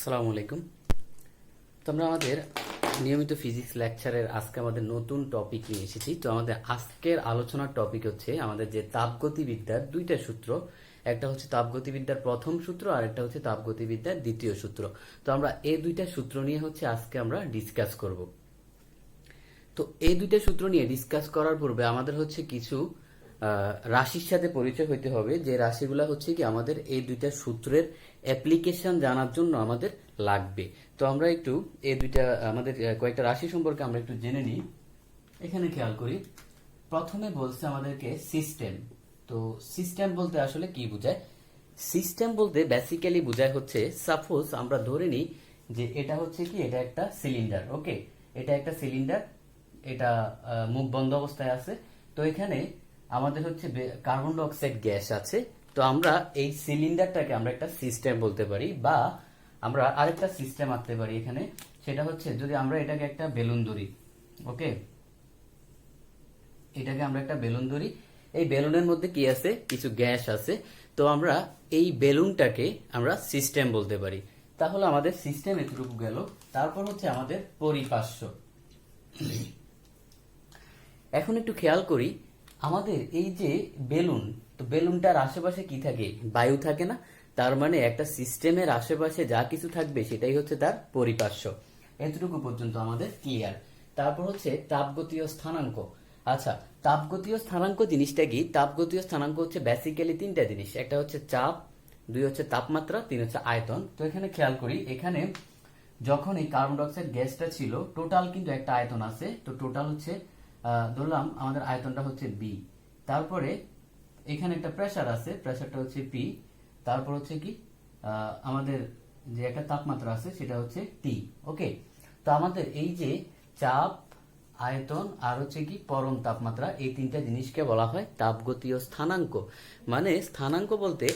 আসসালামু আলাইকুম। তো আমরা আমাদের নিয়মিত ফিজিক্স লেকচারের আজকে আমাদের নতুন টপিক নিয়ে এসেছি। তো আমাদের আজকের আলোচনার টপিক হচ্ছে আমাদের যে তাপগতিবিদ্যার দুইটা সূত্র, একটা হচ্ছে তাপগতিবিদ্যার প্রথম সূত্র আর একটা হচ্ছে তাপগতিবিদ্যার দ্বিতীয় সূত্র। তো আমরা এই দুইটা সূত্র নিয়ে হচ্ছে আজকে আমরা ডিসকাস করব। তো এই দুইটা সূত্র নিয়ে ডিসকাস করার পূর্বে আমাদের হচ্ছে কিছু রাশির সাথে পরিচয় হইতে হবে, যে রাশিগুলো হচ্ছে কি আমাদের এই দুইটা সূত্রের অ্যাপ্লিকেশন জানার জন্য আমাদের লাগবে। তো আমরা একটু এই দুইটা আমাদের কয়েকটা রাশি সম্পর্কে আমরা একটু জেনে নিই। এখানে খেয়াল করি, প্রথমে বলছে আমাদেরকে সিস্টেম। তো সিস্টেম বলতে আসলে কি বোঝায়? সিস্টেম বলতে বেসিক্যালি বোঝায় হচ্ছে, সাপোজ আমরা ধরে নিই যে এটা হচ্ছে কি, এটা একটা সিলিন্ডার। ওকে, এটা একটা সিলিন্ডার, এটা মুখ বন্ধ অবস্থায় আছে। তো এখানে আমাদের হচ্ছে কার্বন ডাই অক্সাইড গ্যাস আছে। তো আমরা এই সিলিন্ডারটাকে আমরা একটা সিস্টেম বলতে পারি, বা আমরা আরেকটা সিস্টেম আনতে পারি এখানে। সেটা হচ্ছে যদি আমরা এটাকে একটা বেলুন ধরি, ওকে, এটাকে আমরা একটা বেলুন ধরি, এই বেলুনের মধ্যে কি আছে? কিছু গ্যাস আছে। তো আমরা এই বেলুনটাকে আমরা সিস্টেম বলতে পারি। তাহলে আমাদের সিস্টেম এতটুকু গেল। তারপর হচ্ছে আমাদের পরিপার্শ্ব। এখন একটু খেয়াল করি, আমাদের এই যে বেলুন, তো বেলুনটার আশেপাশে কি থাকে? বায়ু থাকে না? তার মানে একটা সিস্টেমের আশেপাশে যা কিছু থাকবে সেটাই হচ্ছে তার পরিপার্শ্ব। এতটুকু পর্যন্ত আমাদের ক্লিয়ার। তারপর হচ্ছে তাপগতীয় স্থানাঙ্ক। আচ্ছা, তাপগতীয় স্থানাঙ্ক জিনিসটা কি? তাপগতীয় স্থানাঙ্ক হচ্ছে বেসিক্যালি তিনটা জিনিস। একটা হচ্ছে চাপ, দুই হচ্ছে তাপমাত্রা, তিন হচ্ছে আয়তন। তো এখানে খেয়াল করি, এখানে যখন এই কার্বন ডাই অক্সাইড গ্যাসটা ছিল, টোটাল কিন্তু একটা আয়তন আছে। তো টোটাল হচ্ছে ধরলাম আমাদের আয়তনটা হচ্ছে বি। তারপরে এখানে একটা প্রেসার আছে, প্রেসারটা হচ্ছে পি। তারপর হচ্ছে কি আমাদের যে একটা তাপমাত্রা আছে সেটা হচ্ছে টি। ওকে, তো আমাদের এই যে চাপ, আয়তন আর হচ্ছে কি পরম তাপমাত্রা, এই তিনটা জিনিসকে বলা হয় তাপগতীয় স্থানাঙ্ক। মানে স্থানাঙ্ক বলতে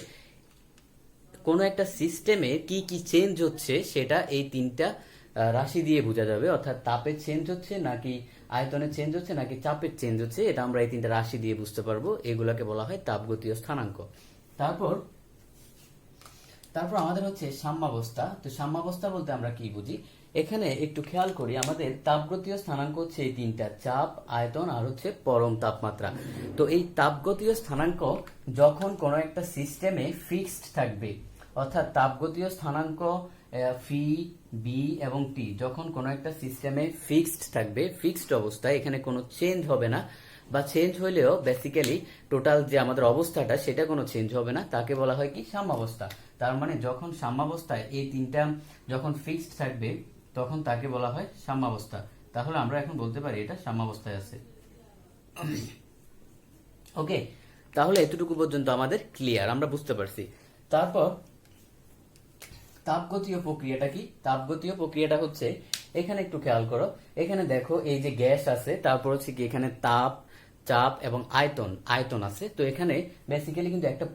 কোনো একটা সিস্টেমে কি কি চেঞ্জ হচ্ছে সেটা এই তিনটা রাশি দিয়ে বোঝা যাবে। অর্থাৎ তাপের চেঞ্জ হচ্ছে নাকি আয়তনের চেঞ্জ হচ্ছে নাকি চাপের চেঞ্জ হচ্ছে, এটা আমরা এই তিনটা রাশি দিয়ে বুঝতে পারবো। এগুলাকে বলা হয় তাপগতীয় স্থানাঙ্ক। তারপর তারপর আমাদের হচ্ছে সাম্যাবস্থা। তো সাম্যাবস্থা বলতে আমরা কি বুঝি? এখানে একটু খেয়াল করি, আমাদের তাপগতীয় স্থানাঙ্ক হচ্ছে এই তিনটা, চাপ, আয়তন আর হচ্ছে পরম তাপমাত্রা। তো এই তাপগতীয় স্থানাঙ্ক যখন কোনো একটা সিস্টেমে ফিক্সড থাকবে, অর্থাৎ তাপগতীয় স্থানাঙ্ক ফি, বি এবং টি যখন কোনো একটা সিস্টেমে ফিক্সড থাকবে, ফিক্সড অবস্থায়, এখানে কোনো চেঞ্জ হবে না, বা চেঞ্জ হইলেও বেসিক্যালি টোটাল যে আমাদের অবস্থাটা সেটা কোনো চেঞ্জ হবে না, তাকে বলা হয় কি? সাম্যাবস্থা। তার মানে যখন সাম্যাবস্থায় এই তিনটা যখন ফিক্সড থাকবে তখন তাকে বলা হয় সাম্যাবস্থা। তাহলে আমরা এখন বলতে পারি এটা সাম্যাবস্থায় আছে। ওকে, তাহলে এতটুকু পর্যন্ত আমাদের ক্লিয়ার, আমরা বুঝতে পারছি। তারপর তাপগতীয় প্রক্রিয়াটা কি? তাপগতীয় প্রক্রিয়াটা হচ্ছে, এখানে একটু খেয়াল করো, এখানে দেখো এই যে গ্যাস আছে, তারপর হচ্ছে কি এখানে তাপ, চাপ এবং আয়তন আয়তন আছে। তো এখানে বেসিক্যালি কিন্তু একটা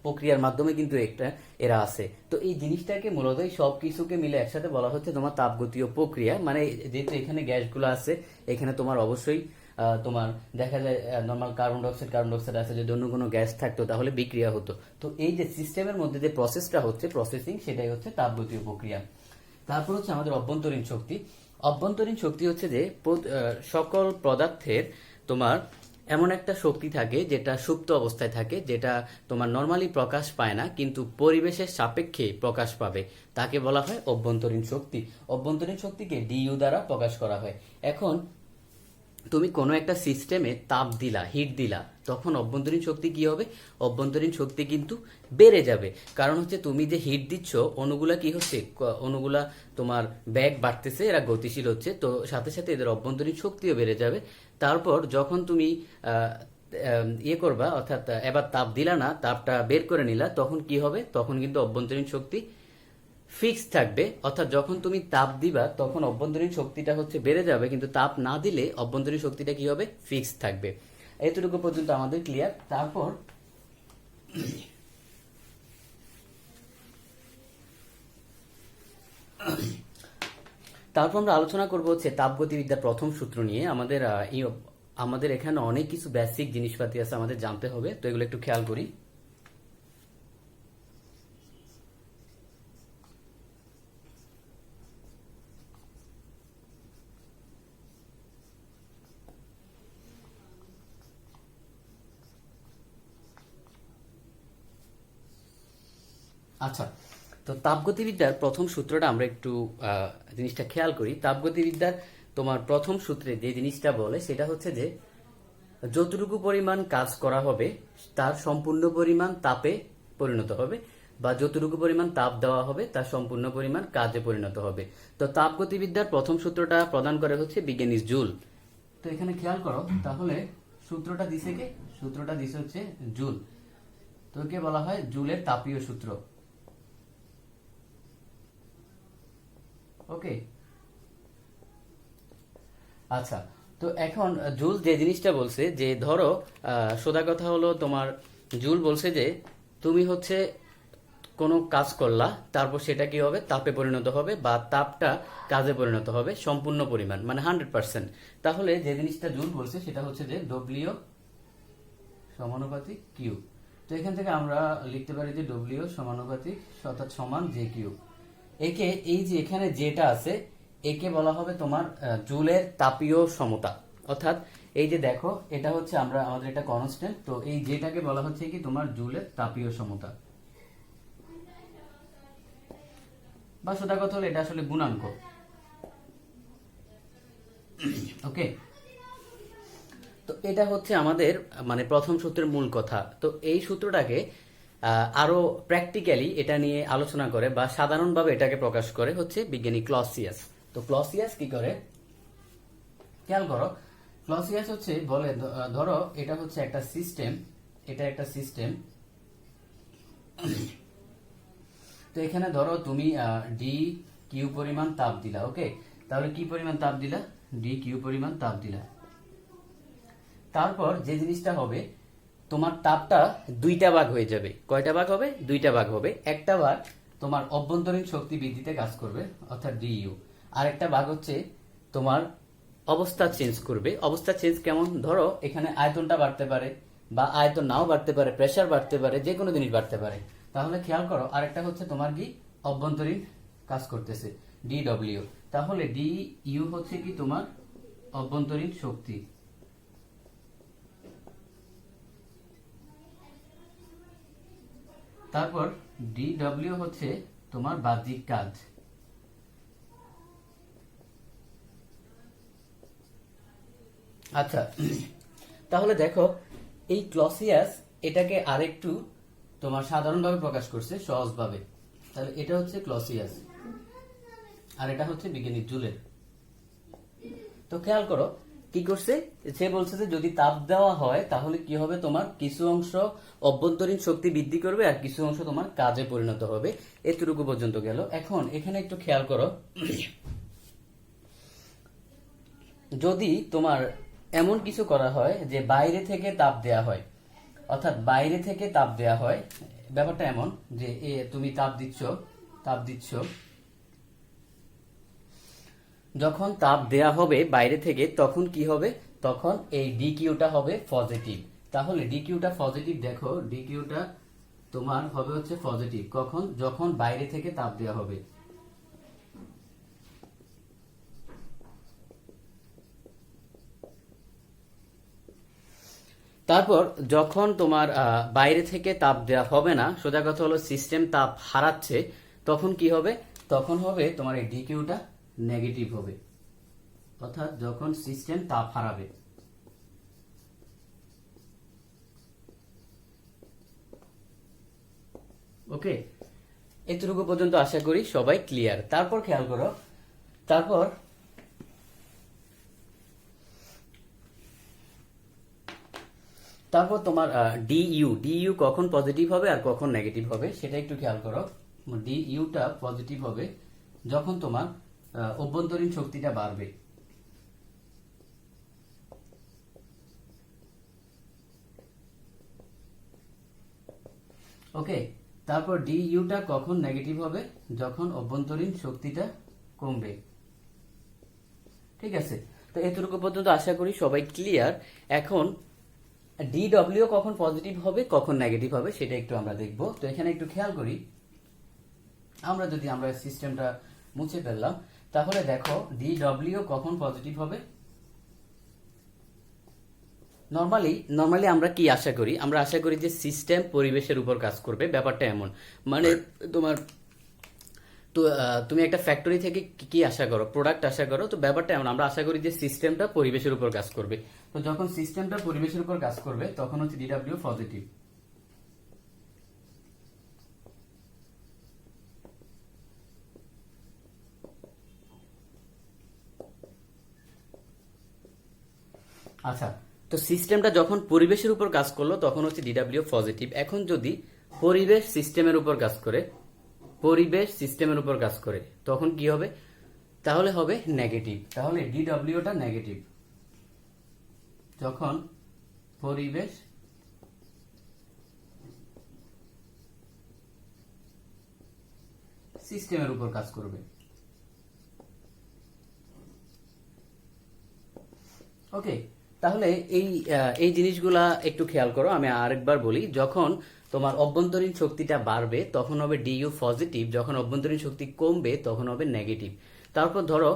প্রক্রিয়ার মাধ্যমে কিন্তু একটা এরা আছে। তো এই জিনিসটাকে মূলত এই সব কিছুকে মিলে একসাথে বলা হচ্ছে তোমার তাপগতীয় প্রক্রিয়া। মানে যেহেতু এখানে গ্যাসগুলো আছে, এখানে তোমার অবশ্যই তোমার দেখা যায় নর্মাল কার্বন ডাইঅক্সাইড আছে, যদি অন্য কোনো গ্যাস থাকতো তাহলে বিক্রিয়া হতো। তো এই যে সিস্টেমের মধ্যে যে প্রসেসটা হচ্ছে, প্রসেসিং, সেটাই হচ্ছে তাপগতীয় প্রক্রিয়া। তারপর হচ্ছে আমাদের অভ্যন্তরীণ শক্তি। অভ্যন্তরীণ শক্তি হচ্ছে যে সকল পদার্থের তোমার এমন একটা শক্তি থাকে যেটা সুপ্ত অবস্থায় থাকে, যেটা তোমার নর্মালি প্রকাশ পায় না কিন্তু পরিবেশের সাপেক্ষে প্রকাশ পাবে, তাকে বলা হয় অভ্যন্তরীণ শক্তি। অভ্যন্তরীণ শক্তিকে ডিইউ দ্বারা প্রকাশ করা হয়। এখন তুমি কোনো একটা সিস্টেমে তাপ দিলা, হিট দিলা, তখন অভ্যন্তরীণ শক্তি কি হবে? অভ্যন্তরীণ শক্তি কিন্তু বেড়ে যাবে। কারণ হচ্ছে তুমি যে হিট দিচ্ছ, অণুগুলা কি হচ্ছে? অণুগুলা তোমার ব্যাগ বাড়তেছে, এরা গতিশীল হচ্ছে, তো সাথে সাথে এদের অভ্যন্তরীণ শক্তিও বেড়ে যাবে। তারপর যখন তুমি ইয়ে করবা, অর্থাৎ এবার তাপ দিলা না, তাপটা বের করে নিলা, তখন কি হবে? তখন কিন্তু অভ্যন্তরীণ শক্তি ফিক্স থাকবে। অর্থাৎ যখন তুমি তাপ দিবা তখন অভ্যন্তরীণ শক্তিটা হচ্ছে বেড়ে যাবে, কিন্তু তাপ না দিলে অভ্যন্তরীণ শক্তিটা কি হবে? ফিক্স থাকবে। এতটুকু পর্যন্ত আমাদের ক্লিয়ার। তারপর আমরা আলোচনা করব হচ্ছে তাপগতিবিদ্যার প্রথম সূত্র নিয়ে। আমাদের এখানে অনেক কিছু বেসিক জিনিসপাতি আছে আমাদের জানতে হবে, তো এগুলো একটু খেয়াল করি। আচ্ছা, তো তাপগতিবিদ্যার প্রথম সূত্রটা আমরা একটু জিনিসটা খেয়াল করি। তাপগতিবিদ্যার তোমার প্রথম সূত্রে যে জিনিসটা বলে সেটা হচ্ছে যে যতটুকু পরিমাণ কাজ করা হবে তার সম্পূর্ণ পরিমাণ তাপে পরিণত হবে, বা যতটুকু পরিমাণ তাপ দেওয়া হবে তার সম্পূর্ণ পরিমাণ কাজে পরিণত হবে। তো তাপগতিবিদ্যার প্রথম সূত্রটা প্রদান করে হচ্ছে বিজ্ঞানী জুল। তো এখানে খেয়াল করো, তাহলে সূত্রটা দিছে কে? সূত্রটা দিছে হচ্ছে জুল। তো কে বলা হয় জুলের তাপীয় সূত্র। ওকে, আচ্ছা। তো এখন জুল যে জিনিসটা বলছে যে ধরো সোজা কথা হলো তোমার, জুল বলছে যে তুমি হচ্ছে কোনো কাজ করলা, তারপর সেটা কি হবে তাপে পরিণত হবে, বা তাপটা কাজে পরিণত হবে সম্পূর্ণ পরিমাণ মানে 100%। তাহলে যে জিনিসটা জুল বলছে সেটা হচ্ছে যে ডব্লিউ সমানুপাতিক কিউ। তো এখান থেকে আমরা লিখতে পারি যে ডব্লিউ সমানুপাতিক অর্থাৎ সমান জে কিউ। একে এই যে এখানে যেটা আছে একে বলা হবে তোমার জুলের তাপীয় সমতা। অর্থাৎ এই যে দেখো এটা হচ্ছে আমরা আমাদের এটা কনস্ট্যান্ট, তো এই যেটাকে বলা হচ্ছে কি তোমার জুলের তাপীয় সমতা, বা সোজা কথা হলো এটা আসলে গুণাঙ্ক। ওকে, তো এটা হচ্ছে আমাদের মানে প্রথম সূত্রের মূল কথা। তো এই সূত্রটাকে আরো প্র্যাকটিক্যালি এটা নিয়ে আলোচনা করে বা সাধারণভাবে এটাকে প্রকাশ করে হচ্ছে বিজ্ঞানী ক্লসিয়াস। তো ক্লসিয়াস কি করে খেয়াল করো, ক্লসিয়াস হচ্ছে বলে ধরো এটা হচ্ছে একটা সিস্টেম, এটা একটা সিস্টেম। তো এখানে ধরো তুমি ডি কিউ পরিমাণ তাপ দিলা। ওকে, তাহলে কি পরিমাণ তাপ দিলা? ডি কিউ পরিমাণ তাপ দিলা। তারপর যে জিনিসটা হবে তোমার তাপটা দুইটা ভাগ হয়ে যাবে। কয়টা ভাগ হবে? দুইটা ভাগ হবে। একটা ভাগ তোমার অভ্যন্তরীণ শক্তি বৃদ্ধিতে কাজ করবে অর্থাৎ ডিইউ, আর একটা ভাগ হচ্ছে তোমার অবস্থা চেঞ্জ করবে। অবস্থা চেঞ্জ কেমন? ধরো এখানে আয়তনটা বাড়তে পারে বা আয়তন নাও বাড়তে পারে, প্রেসার বাড়তে পারে, যে কোনো জিনিস বাড়তে পারে। তাহলে খেয়াল করো আরেকটা হচ্ছে তোমার কি অভ্যন্তরীণ কাজ করতেছে ডিডব্লিউ। তাহলে ডি ইউ হচ্ছে কি তোমার অভ্যন্তরীণ শক্তি, তারপর ডিডব্লিউ হচ্ছে তোমার বাহ্যিক কাজ। আচ্ছা, তাহলে দেখো এই ক্লসিয়াস এটাকে আরেকটু তোমার সাধারণভাবে প্রকাশ করছে সহজভাবে। তাহলে এটা হচ্ছে ক্লসিয়াস আর এটা হচ্ছে বিজ্ঞানী জুলের। তো খেয়াল করো কি করছে, সে বলছে যে যদি তাপ দেওয়া হয় তাহলে কি হবে তোমার কিছু অংশ অভ্যন্তরীণ শক্তি বৃদ্ধি করবে আর কিছু অংশ তোমার কাজে পরিণত হবে। এতটুকু পর্যন্ত গেল। এখন এখানে একটু খেয়াল করো, যদি তোমার এমন কিছু করা হয় যে বাইরে থেকে তাপ দেয়া হয়, অর্থাৎ বাইরে থেকে তাপ দেয়া হয়, ব্যাপারটা এমন যে তুমি তাপ দিচ্ছ, যখন তাপ দেয়া হবে বাইরে থেকে তখন কি হবে? তখন এই ডি কিউটা হবে পজিটিভ। তাহলে ডি কিউটা পজিটিভ, দেখো ডি কিউটা তোমার হবে হচ্ছে পজিটিভ কখন? যখন বাইরে থেকে তাপ দেওয়া হবে। তারপর যখন তোমার বাইরে থেকে তাপ দেওয়া হবে না, সোজা কথা হলো সিস্টেম তাপ হারাচ্ছে, তখন কি হবে? তখন হবে তোমার এই ডি কিউটা নেগেটিভ হবে। অর্থাৎ যখন সিস্টেম তাপ হারাবে। ওকে, এতটুকু পর্যন্ত আশা করি সবাই ক্লিয়ার। তারপর খেয়াল করো, তারপর তারপর তোমার ডিইউ কখন পজিটিভ হবে আর কখন নেগেটিভ হবে সেটা একটু খেয়াল করো। ডিইউটা পজিটিভ হবে যখন তোমার অভ্যন্তরীণ শক্তিটা বাড়বে। ওকে, তারপর ডিইউটা কখন নেগেটিভ হবে? যখন অভ্যন্তরীণ শক্তিটা কমবে। ঠিক আছে, তো এতটুকু পর্যন্ত আশা করি সবাই ক্লিয়ার। এখন ডিডব্লিউ কখন পজিটিভ হবে কখন নেগেটিভ হবে সেটা একটু আমরা দেখব। তো এখানে একটু খেয়াল করি, আমরা সিস্টেমটা মুছে ফেললাম, তাহলে দেখো ডিডব্লিউ কখন পজিটিভ হবে? নরমালি আমরা কি আশা করি, আমরা আশা করি যে সিস্টেম পরিবেশের উপর কাজ করবে, ব্যাপারটা এমন। মানে তোমার তো তুমি একটা ফ্যাক্টরি থেকে কি কি আশা করো, প্রোডাক্ট আশা করো, তো ব্যাপারটা এমন, আমরা আশা করি যে সিস্টেমটা পরিবেশের উপর কাজ করবে। তো যখন সিস্টেমটা পরিবেশের উপর কাজ করবে তখন হচ্ছে ডিডাব্লিউ পজিটিভ। আচ্ছা, তো সিস্টেমটা যখন পরিবেশের উপর কাজ করলো তখন হচ্ছে ডিডাব্লিউ পজিটিভ। এখন যদি পরিবেশ সিস্টেমের উপর কাজ করে, পরিবেশ সিস্টেমের উপর কাজ করে, তখন কি হবে? তাহলে হবে নেগেটিভ। তাহলে ডিডাব্লিউটা নেগেটিভ যখন পরিবেশ সিস্টেমের উপর কাজ করবে। ওকে, তাহলে এই জিনিসগুলা একটু খেয়াল করো। আমি আরেকবার বলি, যখন তোমার অভ্যন্তরীণ শক্তিটা বাড়বে তখন হবে ডিইউ পজিটিভ, যখন অভ্যন্তরীণ শক্তি কমবে তখন হবে নেগেটিভ। তারপর ধরো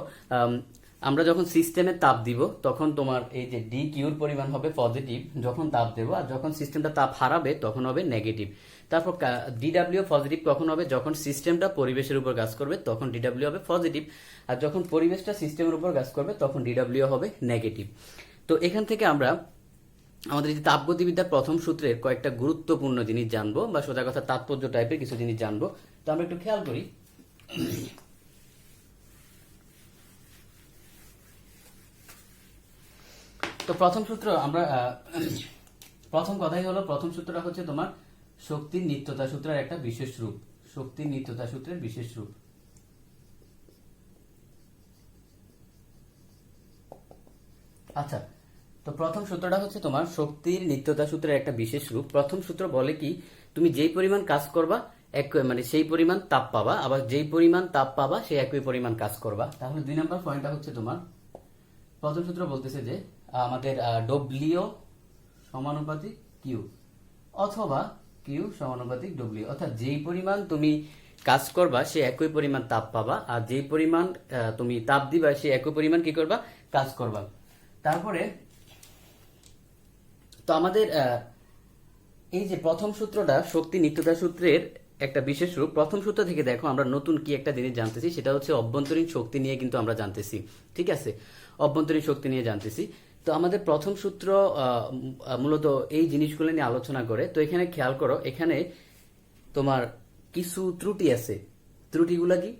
আমরা যখন সিস্টেমে তাপ দিব তখন তোমার এই যে ডি কিউর পরিমাণ হবে পজিটিভ যখন তাপ দেবো, আর যখন সিস্টেমটা তাপ হারাবে তখন হবে নেগেটিভ। তারপর ডিডাব্লিউ পজিটিভ কখন হবে? যখন সিস্টেমটা পরিবেশের উপর কাজ করবে তখন ডিডাব্লিউ হবে পজিটিভ, আর যখন পরিবেশটা সিস্টেমের উপর কাজ করবে তখন ডিডাব্লিউ হবে নেগেটিভ। তো এখান থেকে আমরা আমাদের এই যে তাপগতিবিদ্যার প্রথম সূত্রের কয়েকটা গুরুত্বপূর্ণ জিনিস জানবো, বা সোজা কথা তাৎপর্য টাইপের কিছু জিনিস জানবো। তো আমরা একটু খেয়াল করি। তো প্রথম সূত্র আমরা প্রথম কথাই হলো, প্রথম সূত্রটা হচ্ছে তোমার শক্তির নিত্যতা সূত্রের একটা বিশেষ রূপ। শক্তির নিত্যতা সূত্রের বিশেষ রূপ। আচ্ছা, তো প্রথম সূত্রটা হচ্ছে তোমার শক্তির নিত্যতা সূত্রের একটা বিশেষ রূপ। প্রথম সূত্র বলে কি, তুমি যেই পরিমাণ কাজ করবা মানে সেই পরিমাণ তাপ পাবা, আবার যেই পরিমাণ তাপ পাবা সেই একই পরিমাণ কাজ করবা। তাহলে 2 নম্বর পয়েন্টটা হচ্ছে তোমার প্রথম সূত্র বলতেছে যে আমাদের ডব্লিউ সমানুপাতিক কিউ, অথবা কিউ সমানুপাতিক ডব্লিউ, অর্থাৎ যেই পরিমাণ তুমি কাজ করবা সে একই পরিমাণ তাপ পাবা, আর যেই পরিমাণ তুমি তাপ দিবা সে একই পরিমাণ কি করবা? কাজ করবা। তারপরে তো আমাদের এই যে প্রথম সূত্রটা শক্তি নিত্যতা সূত্রের একটা বিশেষ রূপ। প্রথম সূত্র থেকে দেখো আমরা নতুন কি একটা জিনিস জানতেছি, সেটা হচ্ছে অভ্যন্তরীণ শক্তি নিয়ে কিন্তু আমরা জানতেছি। ঠিক আছে, অভ্যন্তরীণ শক্তি নিয়ে জানতেছি। তো আমাদের প্রথম সূত্র মূলত এই জিনিসগুলো নিয়ে আলোচনা করে। তো এখানে খেয়াল করো, এখানে তোমার কিছু ত্রুটি আছে। ত্রুটিগুলা কি?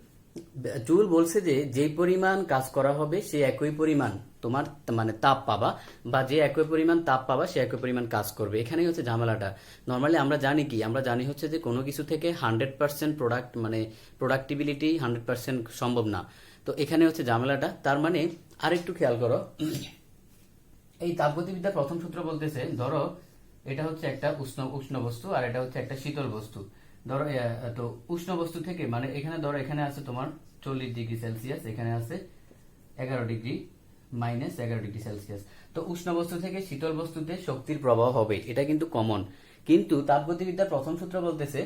জুল বলছে যে যেই পরিমাণ কাজ করা হবে সে একই পরিমাণ তোমার মানে তাপ পাবা, বা যে একই পরিমাণ তাপ পাবা সে একই পরিমাণ কাজ করবে। এখানেই হচ্ছে ঝামেলাটা। নর্মালি আমরা জানি কি, আমরা জানি হচ্ছে যে কোনো কিছু থেকে 100% প্রোডাক্ট মানে প্রোডাক্টিবিলিটি 100% সম্ভব না। তো এখানে হচ্ছে ঝামেলাটা। তার মানে আরেকটু খেয়াল করো, এই তাপগতিবিদ্যার প্রথম সূত্র বলতেছে, ধরো এটা হচ্ছে একটা উষ্ণ বস্তু আর এটা হচ্ছে একটা শীতল বস্তু। ধরো তো উষ্ণ বস্তু থেকে মানে এখানে ধরো এখানে আছে তোমার 40 ডিগ্রি সেলসিয়াস, এখানে আছে 11 ডিগ্রি -11 ডিগ্রি সেলসিয়াস। তো উষ্ণ বস্তু থেকে শীতল বস্তুতে শক্তির প্রবাহ হবে, এটা কিন্তু কমন। কিন্তু তাপগতিবিদ্যার প্রথম সূত্র বলতেছে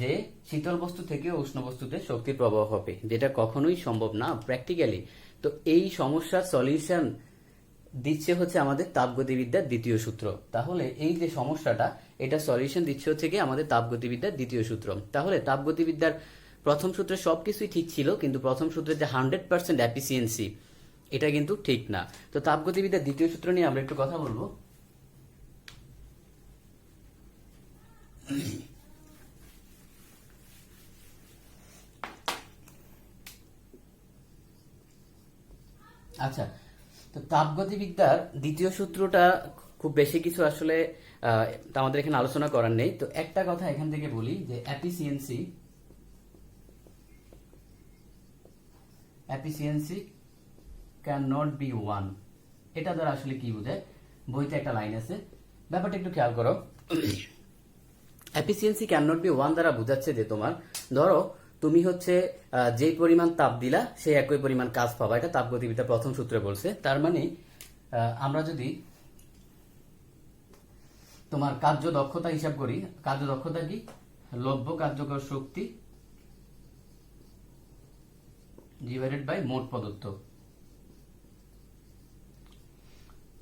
যে শীতল বস্তু থেকে উষ্ণ বস্তুতে শক্তির প্রবাহ হবে, যেটা কখনোই সম্ভব না প্র্যাকটিক্যালি। তো এই সমস্যার সলিউশন দিচ্ছে হচ্ছে আমাদের তাপগতিবিদ্যার দ্বিতীয় সূত্র। তাহলে এই যে সমস্যাটা, এটা সলিউশন দিচ্ছে হচ্ছে কি আমাদের তাপগতিবিদ্যার দ্বিতীয় সূত্র। তাহলে তাপগতিবিদ্যার প্রথম সূত্রে সবকিছুই ঠিক ছিল, কিন্তু প্রথম সূত্রের যে 100% এফিসিয়েন্সি এটা কিন্তু ঠিক না। তো তাপগতিবিদ্যার দ্বিতীয় সূত্র নিয়ে আমরা একটু কথা বলবো। আচ্ছা, তো তাপগতিবিদ্যার দ্বিতীয় সূত্রটা খুব বেশি কিছু আসলে আমাদের এখানে আলোচনা করার নেই। তো একটা কথা এখান থেকে বলি যে efficiency can not be one. এটা দ্বারা আসলে কি বোঝায়? বইতে একটা লাইন আছে, ব্যাপারটা একটু খেয়াল করো। Efficiency can not be one দ্বারা বোঝাচ্ছে যে তোমার ধরো তুমি হচ্ছে যে পরিমাণ তাপ দিলা সেই একই পরিমাণ কাজ পাবা, এটা তাপগতিবিদ্যার প্রথম সূত্রে বলছে। তার মানে আমরা যদি তোমার কার্য দক্ষতা হিসাব করি, কার্য দক্ষতা কি? লব্য কার্যকর শক্তি ডিভাইডেড বাই মোট প্রদত্ত।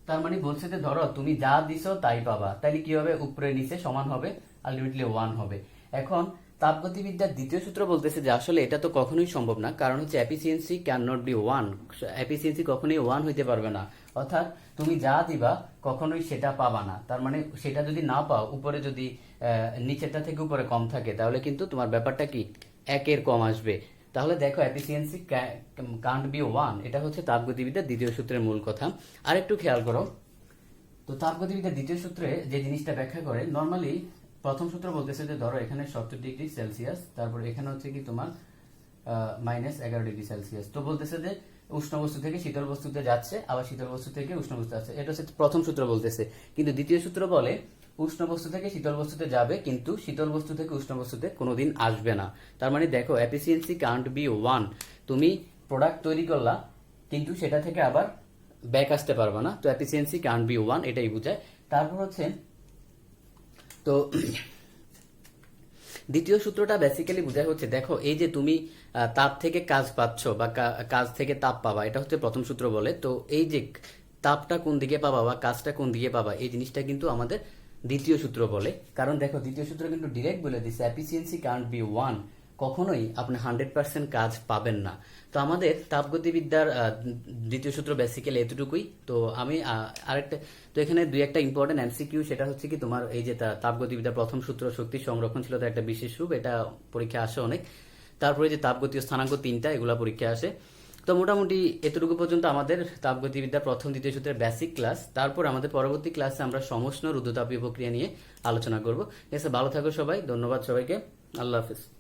তার মানে বলছে যে ধরো তুমি যা দিছো তাই পাবা, তাইলে কি হবে, উপরে নিচে সমান হবে, আলটিমেটলি 1 হবে। এখন তাপগতিবিদ্যার দ্বিতীয় সূত্র বলতেছে যে আসলে এটা তো কখনোই সম্ভব না, কারণ হচ্ছে efficiency can not be 1, efficiency কখনোই 1 হইতে পারবে না। অর্থাৎ তুমি যা দিবা কখনোই সেটা পাবা না। তার মানে সেটা যদি না পাও, উপরে যদি নিচেরটা থেকে উপরে কম থাকে, তাহলে কিন্তু তোমার ব্যাপারটা কি 1-এর কম আসবে। তাহলে দেখো এফিসিয়েন্সি কান্ট বি 1, এটা হচ্ছে তাপগতিবিদ্যার দ্বিতীয় সূত্রের মূল কথা। আর একটু খেয়াল করো, তো তাপগতিবিদ্যার দ্বিতীয় সূত্রে যে জিনিসটা ব্যাখ্যা করে, নর্মালি প্রথম সূত্র বলতেছে যে ধরো এখানে 70°C, তারপর এখানে হচ্ছে কি তোমার -11°C। তো বলতেছে যে উষ্ণ বস্তু থেকে শীতল বস্তুতে যাচ্ছে, আবার শীতল বস্তু থেকে উষ্ণ বস্তু আসছে, এটা হচ্ছে প্রথম সূত্র বলতেছে। কিন্তু দ্বিতীয় সূত্র বলে উষ্ণ বস্তু থেকে শীতল বস্তুতে যাবে, কিন্তু শীতল বস্তু থেকে উষ্ণ বস্তুতে কোনোদিন আসবে না। তার মানে দেখো এফিসিয়েন্সি কান্ট বি 1, তুমি প্রোডাক্ট তৈরি করলা কিন্তু সেটা থেকে আবার ব্যাক আসতে পারবে না, তো এফিসিয়েন্সি কান্ট বি 1 এটাই বোঝায়। তারপর হচ্ছে তো দ্বিতীয় সূত্রটা বেসিক্যালি বোঝায় হচ্ছে, দেখো এই যে তুমি তাপ থেকে কাজ পাচ্ছ বা কাজ থেকে তাপ পাবা, এটা হচ্ছে প্রথম সূত্র বলে। তো এই যে তাপটা কোন দিকে পাবা বা কাজটা কোন দিকে পাবা, এই জিনিসটা কিন্তু আমাদের দ্বিতীয় সূত্র বলে। কারণ দেখো দ্বিতীয় সূত্র কিন্তু ডিরেক্ট বলে দিচ্ছে এফিসিয়েন্সি কান্ট বি 1, কখনোই আপনি 100% কাজ পাবেন না। তো আমাদের তাপগতিবিদ্যার দ্বিতীয় সূত্র বেসিক্যালি এতটুকুই। তো আমি আরেকটা, তো এখানে দুই একটা ইম্পর্টেন্ট এমসিকিউ, সেটা হচ্ছে কি তোমার এই যে তাপগতিবিদ্যার প্রথম সূত্র শক্তি সংরক্ষণশীলতার একটা বিশেষ রূপ, এটা পরীক্ষা আসে অনেক। তারপরে যে তাপগতীয় স্থানাঙ্ক 3টা, এগুলা পরীক্ষা আসে। তো মোটামুটি এতটুকু পর্যন্ত আমাদের তাপগতিবিদ্যার প্রথম দ্বিতীয় সূত্রের বেসিক ক্লাস। তারপর আমাদের পরবর্তী ক্লাসে আমরা সমষ্ণ রুদ্ধতাপীয় প্রক্রিয়া নিয়ে আলোচনা করব। এসে ভালো থাকো সবাই, ধন্যবাদ সবাইকে, আল্লাহ হাফিজ।